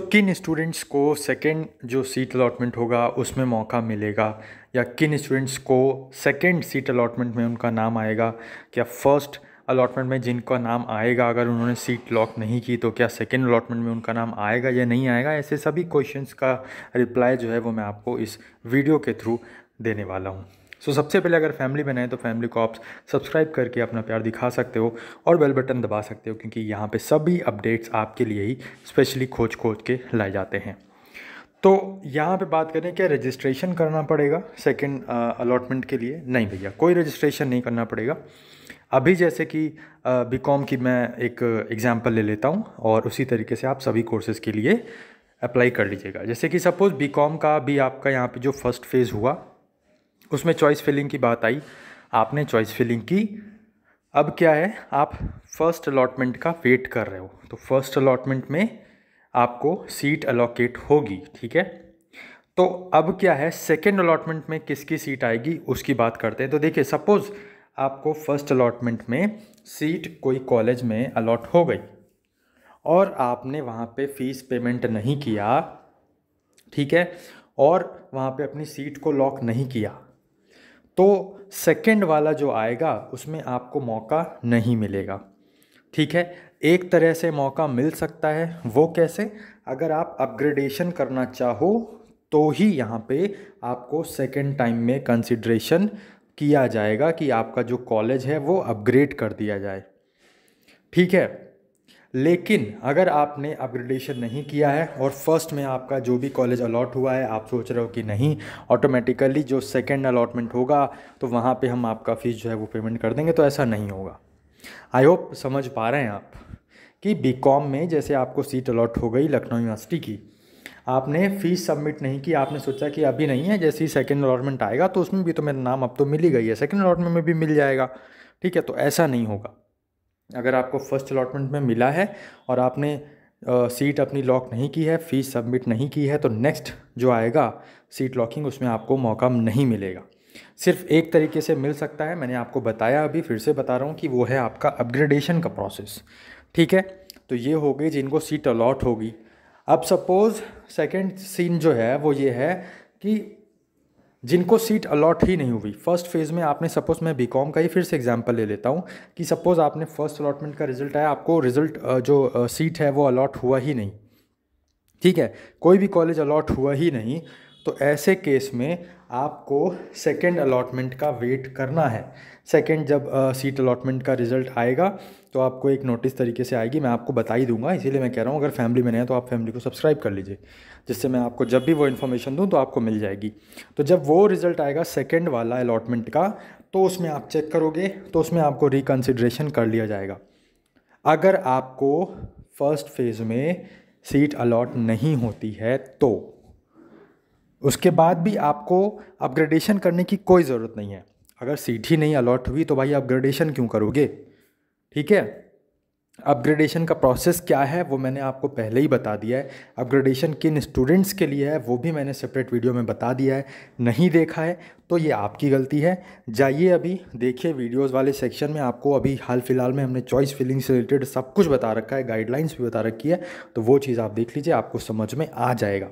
किन स्टूडेंट्स को सेकंड जो सीट अलॉटमेंट होगा उसमें मौका मिलेगा, या किन स्टूडेंट्स को सेकंड सीट अलॉटमेंट में उनका नाम आएगा, क्या फर्स्ट अलॉटमेंट में जिनका नाम आएगा अगर उन्होंने सीट लॉक नहीं की तो क्या सेकंड अलॉटमेंट में उनका नाम आएगा या नहीं आएगा। ऐसे सभी क्वेश्चंस का रिप्लाई जो है वो मैं आपको इस वीडियो के थ्रू देने वाला हूँ। सबसे पहले अगर फैमिली बनाए तो फैमिली को आप सब्सक्राइब करके अपना प्यार दिखा सकते हो और बेल बटन दबा सकते हो, क्योंकि यहाँ पे सभी अपडेट्स आपके लिए ही स्पेशली खोज के लाए जाते हैं। तो यहाँ पे बात करें क्या रजिस्ट्रेशन करना पड़ेगा सेकंड अलॉटमेंट के लिए? नहीं भैया, कोई रजिस्ट्रेशन नहीं करना पड़ेगा। अभी जैसे कि बीकॉम की मैं एक एग्जांपल ले लेता हूँ और उसी तरीके से आप सभी कोर्सेज़ के लिए अप्लाई कर लीजिएगा। जैसे कि सपोज़ बीकॉम का भी आपका यहाँ पे जो फर्स्ट फेज़ हुआ उसमें चॉइस फिलिंग की बात आई, आपने चॉइस फिलिंग की। अब क्या है, आप फर्स्ट अलॉटमेंट का वेट कर रहे हो, तो फर्स्ट अलॉटमेंट में आपको सीट अलॉकेट होगी, ठीक है। तो अब क्या है, सेकंड अलॉटमेंट में किसकी सीट आएगी उसकी बात करते हैं। तो देखिए, सपोज़ आपको फर्स्ट अलॉटमेंट में सीट कोई कॉलेज में अलॉट हो गई और आपने वहाँ पे फ़ीस पेमेंट नहीं किया, ठीक है, और वहाँ पे अपनी सीट को लॉक नहीं किया, तो सेकंड वाला जो आएगा उसमें आपको मौका नहीं मिलेगा, ठीक है। एक तरह से मौका मिल सकता है, वो कैसे? अगर आप अपग्रेडेशन करना चाहो तो ही यहाँ पे आपको सेकंड टाइम में कंसिडरेशन किया जाएगा कि आपका जो कॉलेज है वो अपग्रेड कर दिया जाए, ठीक है। लेकिन अगर आपने अपग्रेडेशन नहीं किया है और फर्स्ट में आपका जो भी कॉलेज अलॉट हुआ है आप सोच रहे हो कि नहीं ऑटोमेटिकली जो सेकंड अलॉटमेंट होगा तो वहाँ पे हम आपका फ़ीस जो है वो पेमेंट कर देंगे, तो ऐसा नहीं होगा। आई होप समझ पा रहे हैं आप कि बीकॉम में जैसे आपको सीट अलॉट हो गई लखनऊ यूनिवर्सिटी की, आपने फ़ीस सबमिट नहीं की, आपने सोचा कि अभी नहीं है, जैसे ही सेकेंड अलॉटमेंट आएगा तो उसमें भी तो मेरा नाम अब तो मिल ही गई है, सेकेंड अलॉटमेंट में भी मिल जाएगा, ठीक है। तो ऐसा नहीं होगा। अगर आपको फर्स्ट अलॉटमेंट में मिला है और आपने सीट अपनी लॉक नहीं की है, फ़ीस सबमिट नहीं की है, तो नेक्स्ट जो आएगा सीट लॉकिंग उसमें आपको मौका नहीं मिलेगा। सिर्फ एक तरीके से मिल सकता है, मैंने आपको बताया, अभी फिर से बता रहा हूँ कि वो है आपका अपग्रेडेशन का प्रोसेस, ठीक है। तो ये हो गई जिनको सीट अलॉट होगी। अब सपोज़ सेकेंड सीन जो है वो ये है कि जिनको सीट अलॉट ही नहीं हुई फर्स्ट फेज़ में, आपने सपोज़, मैं बीकॉम का ही फिर से एग्जांपल ले लेता हूँ कि सपोज़ आपने फर्स्ट अलॉटमेंट का रिज़ल्ट आया, आपको रिज़ल्ट जो सीट है वो अलॉट हुआ ही नहीं, ठीक है, कोई भी कॉलेज अलॉट हुआ ही नहीं, तो ऐसे केस में आपको सेकंड अलॉटमेंट का वेट करना है। सेकंड जब सीट अलॉटमेंट का रिज़ल्ट आएगा तो आपको एक नोटिस तरीके से आएगी, मैं आपको बता ही दूंगा, इसीलिए मैं कह रहा हूँ अगर फैमिली में नहीं है तो आप फैमिली को सब्सक्राइब कर लीजिए, जिससे मैं आपको जब भी वो इन्फॉर्मेशन दूँ तो आपको मिल जाएगी। तो जब वो रिज़ल्ट आएगा सेकेंड वाला अलॉटमेंट का, तो उसमें आप चेक करोगे तो उसमें आपको रिकन्सिडरेशन कर लिया जाएगा। अगर आपको फर्स्ट फेज़ में सीट अलॉट नहीं होती है तो उसके बाद भी आपको अपग्रेडेशन करने की कोई ज़रूरत नहीं है। अगर सीट ही नहीं अलॉट हुई तो भाई अपग्रेडेशन क्यों करोगे, ठीक है। अपग्रेडेशन का प्रोसेस क्या है वो मैंने आपको पहले ही बता दिया है। अपग्रेडेशन किन स्टूडेंट्स के लिए है वो भी मैंने सेपरेट वीडियो में बता दिया है, नहीं देखा है तो ये आपकी गलती है। जाइए अभी देखिए वीडियोस वाले सेक्शन में, आपको अभी हाल फिलहाल में हमने चॉइस फिलिंग से रिलेटेड सब कुछ बता रखा है, गाइडलाइंस भी बता रखी है, तो वो चीज़ आप देख लीजिए, आपको समझ में आ जाएगा।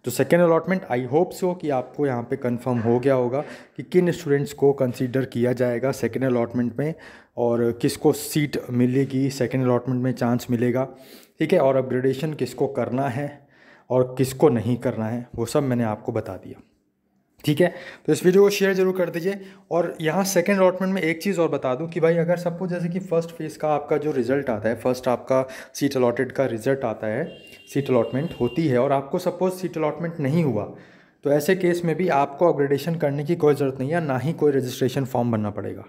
तो second allotment I hope so कि आपको यहाँ पे कंफर्म हो गया होगा कि किन स्टूडेंट्स को कंसीडर किया जाएगा सेकेंड अलॉटमेंट में और किसको सीट मिलेगी, सेकेंड अलॉटमेंट में चांस मिलेगा, ठीक है, और अपग्रेडेशन किसको करना है और किसको नहीं करना है वो सब मैंने आपको बता दिया, ठीक है। तो इस वीडियो को शेयर जरूर कर दीजिए। और यहाँ सेकेंड अलॉटमेंट में एक चीज़ और बता दूँ कि भाई अगर सपोज जैसे कि फर्स्ट फेज़ का आपका जो रिज़ल्ट आता है, फर्स्ट आपका सीट अलॉटेड का रिज़ल्ट आता है, सीट अलॉटमेंट होती है और आपको सपोज सीट अलॉटमेंट नहीं हुआ, तो ऐसे केस में भी आपको अपग्रेडेशन करने की कोई ज़रूरत नहीं है, ना ही कोई रजिस्ट्रेशन फॉर्म भरना पड़ेगा,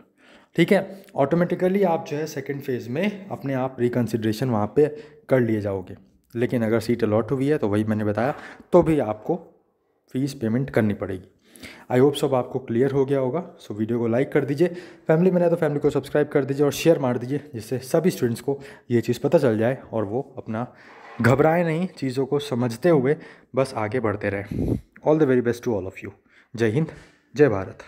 ठीक है। ऑटोमेटिकली आप जो है सेकेंड फेज़ में अपने आप रिकन्सिडरेशन वहाँ पे कर लिए जाओगे। लेकिन अगर सीट अलॉट हुई है तो वही मैंने बताया, तो भी आपको फ़ीस पेमेंट करनी पड़ेगी। आई होप सब आपको क्लियर हो गया होगा। सो वीडियो को लाइक कर दीजिए, फैमिली में है तो फैमिली को सब्सक्राइब कर दीजिए और शेयर मार दीजिए, जिससे सभी स्टूडेंट्स को ये चीज़ पता चल जाए और वो अपना घबराए नहीं, चीज़ों को समझते हुए बस आगे बढ़ते रहें। All the very best to all of you. जय हिंद, जय भारत।